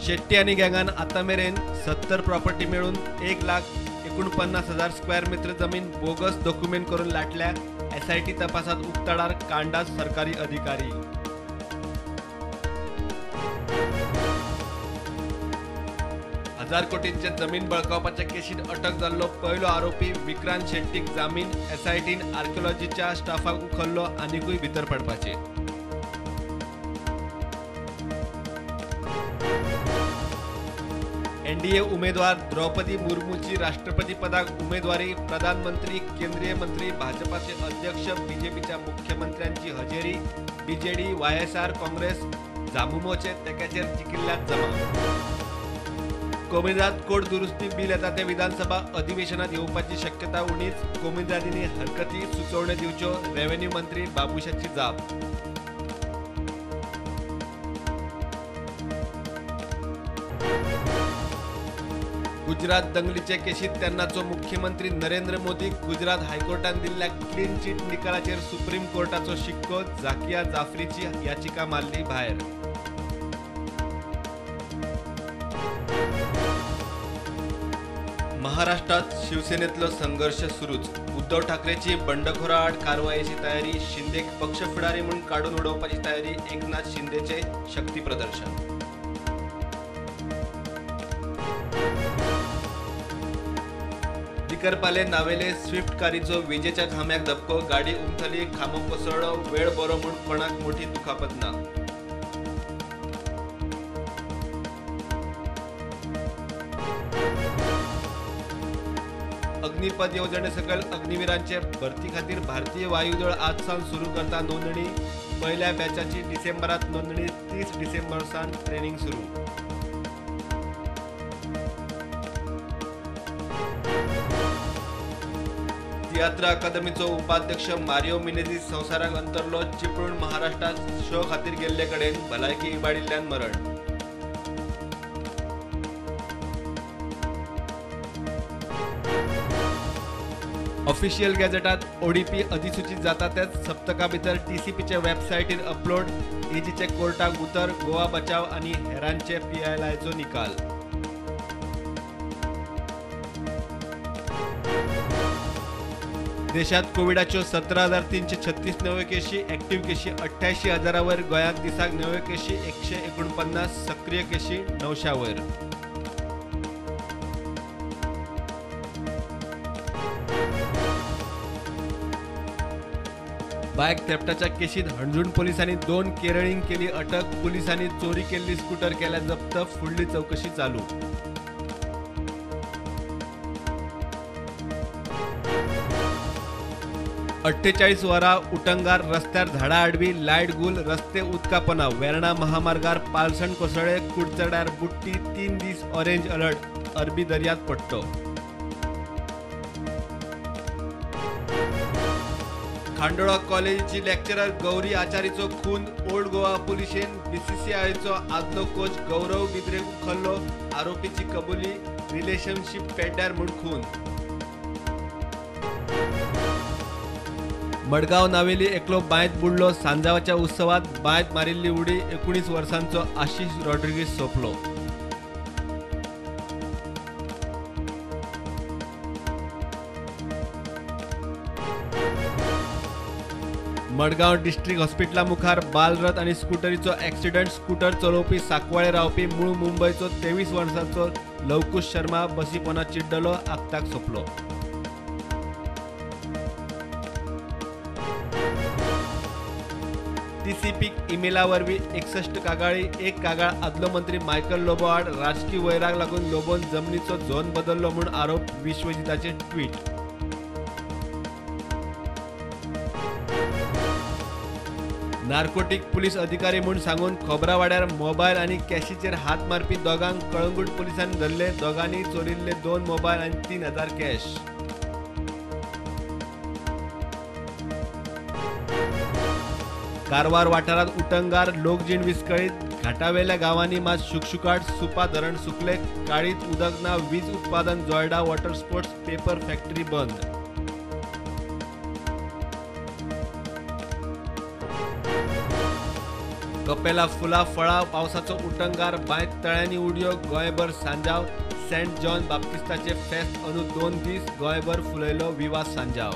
शेट्टी आणि गँगान आतामेरेन 70 प्रॉपर्टी मिळून 1,49,000 square metre जमीन बोगस डॉक्युमेंट करून लाटल्या. SIT तपासात उक्ताडार कांडा सरकारी अधिकारी. हजार कोटींचे जमीन बळकावपाच्या केशीत अटक जाल्लो पयलो आरोपी विक्रांत शेट्टीक जामीन. SITन आर्किओलॉजीच्या स्टाफाक उखल्लो आनीकूय भितर पडपाचे. NDA उमेदवार द्रौपदी मुर्मूची राष्ट्रपती पदाक उमेदवारी. प्रधानमंत्री, केंद्रीय मंत्री, भाजपाचे अध्यक्ष, BJPच्या मुख्यमंत्र्यांची हजेरी. BJD, YSR, काँग्रेस जामुमोचे तेक्याचेर जिकिल्ल्यात जमा. कोमिरात कोड दुरुस्ती बिल येता ते विधानसभा अधिवेशनात येवपाची शक्यता उणीच. कोमिरादींनी हरकती सुचोवण्यो दिवच्यो. रेव्हेन्यू मंत्री बाबुशाची जाप. गुजरात दंगलीचे केशीत तेन्नाचो मुख्यमंत्री नरेंद्र मोदी गुजरात हायकोर्टान दिल्ल्या क्लीन चिट निकालाचेर सुप्रीम कोर्टाचो शिक्को. झाकिया जाफरीची याचिका मारली भायर. महाराष्ट्रात शिवसेनेतलो संघर्ष सुरूच. उद्धव ठाकरेची बंडखोरा आड कारवाईची तयारी. शिंदे पक्ष फुडारी म्हणून काढून उडवपाची तयारी. एकनाथ शिंदेचे शक्ती प्रदर्शन. दिकरपाले नावेले स्विफ्ट कारीचो विजेच्या खांब्याक धपको. गाडी उमथली, खांबो कोसळ्ळो. वेळ बरो म्हूण कोणाक मोठी दुखापत ना. अग्निपथ येवजणे सकयल अग्निवीरांचे भरती खातीर भारतीय वायुदळ आज सावन सुरू करता नोंदणी. पहिल्या बॅचाची डिसेंबरात नोंदणी. 30 डिसेंबर सावन ट्रेनिंग सुरू. तियात्र अकादमीचो उपाध्यक्ष मारियो मिनेझीस संवसाराक अंतरलो. चिपळूण महाराष्ट्रात शो खातीर गेल्ले कडेन भलायकी इबाडिल्ल्यान मरण. ऑफिशियल गॅझेटात ODP अधिसूचित जाता त्याच सप्तका भितर TCPच्या वेबसायटीर अपलोड. AGचे कोर्टाक उतर. गोवा बचाव आणि हेरांचे PLIचो निकाल. देशात कोविडाच्यो 17,336 नव्यो केशी. ॲक्टिव्ह केशी 88,000 वयर. गोंयात दिसाक नव्यो केशी 149. सक्रिय केशी 900 वयर. बायक थेफ्टाच्या केशीत हणजूण पोलिसांनी 2 केरळींक केली अटक. पोलिसांनी चोरी केल्ली स्कूटर केल्या जप्त. फुडली चौकशी चालू. अठ्ठेचाळीस वरां उटंगार. रस्त्यार झाडां आडवी. लायट गुल. रस्ते उदकापना. वेर्णा महामार्गार पालसण कोसळ्ळे. कुडचड्यार बुट्टी. 3 दीस ऑरेंज अलर्ट. अरबी दर्यांत पडटो. खांडोळा कॉलेजीची लेक्चरर गौरी आचारीचो खून. ओल्ड गोवा पुलिशेन BCCIचो आदलो कोच गौरव बिद्रे उखल्लो. आरोपीची कबुली. रिलेशनशिप पेड्ड्यार म्हूण खून. मडगांव नावेली एकलो बांयत बुडलो. सांजावाच्या उत्सवात बांयत मारिल्ली उडी. 19 वर्सांचो आशिष रॉड्रिगीस सोंपलो. मडगांव डिस्ट्रिक्ट हॉस्पिटला मुखार बालरथ आणि स्कूटरीचो ॲक्सिडंट. स्कूटर चलोवपी सांकवाळे रावपी मूळ मुंबयचो 23 वर्सांचो लवकुश शर्मा बसी पोंदा चिड्डलो. आगताक सोंपलो. TCPक ईमेला वरवीं 61 कागाळी. एक कागाळ आदलो मंत्री मायकल लोबो आड राजकीय वैराक लागून लोबोन जमनीचो झोन बदल्लो म्हूण आरोप. विश्वजिताचे ट्वीट. नार्कोटिक पुलीस अधिकारी म्हूण सांगून खोबरावाड्यार मोबायल आणि कॅशीचेर हात मारपी दोगांक कळंगूट पुलिसांनी धरले. दोगांनी चोरिल्ले 2 मोबायल आणि 3,000 कॅश. कारवार वाठारात उटंगार. लोकजीण विस्कळीत. घाटावेल्या गावांनी मात शुकशुकाट. सुपा धरण सुकले. काळीत उदक ना. वीज उत्पादन Joida. Water sports paper factory बंद. कपेला फुला फळा पावसाचो उटंगार बांय तळ्यांनी उडयो गोंयभर सांजाव सेंट जॉन बाप्तिस्ताचे फेस्त अंदू 2 दीस गोंयभर फुलयलो विवास सांजाव.